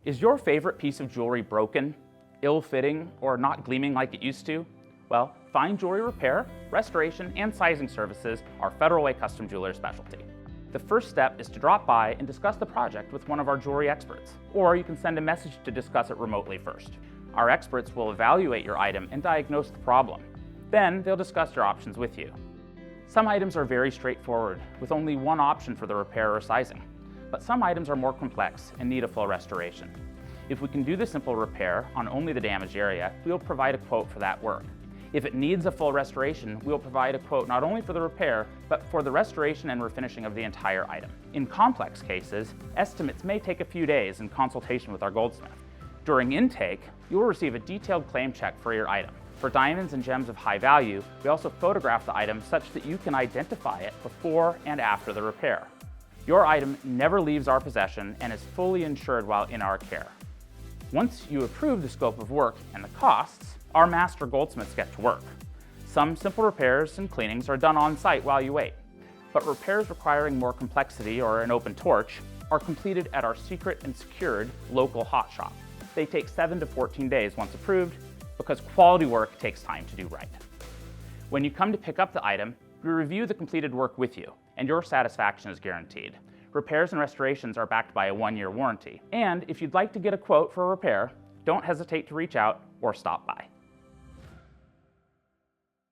Is your favorite piece of jewelry broken, ill-fitting, or not gleaming like it used to? Well, fine jewelry repair, restoration, and sizing services are Federal Way Custom Jewelers' specialty. The first step is to drop by and discuss the project with one of our jewelry experts, or you can send a message to discuss it remotely first. Our experts will evaluate your item and diagnose the problem. Then they'll discuss your options with you. Some items are very straightforward, with only one option for the repair or sizing. But some items are more complex and need a full restoration. If we can do the simple repair on only the damaged area, we'll provide a quote for that work. If it needs a full restoration, we'll provide a quote not only for the repair, but for the restoration and refinishing of the entire item. In complex cases, estimates may take a few days in consultation with our goldsmith. During intake, you will receive a detailed claim check for your item. For diamonds and gems of high value, we also photograph the item such that you can identify it before and after the repair. Your item never leaves our possession and is fully insured while in our care. Once you approve the scope of work and the costs, our master goldsmiths get to work. Some simple repairs and cleanings are done on site while you wait, but repairs requiring more complexity or an open torch are completed at our secret and secured local hot shop. They take 7 to 14 days once approved because quality work takes time to do right. When you come to pick up the item, we review the completed work with you, and your satisfaction is guaranteed. Repairs and restorations are backed by a 1-year warranty. And if you'd like to get a quote for a repair, don't hesitate to reach out or stop by.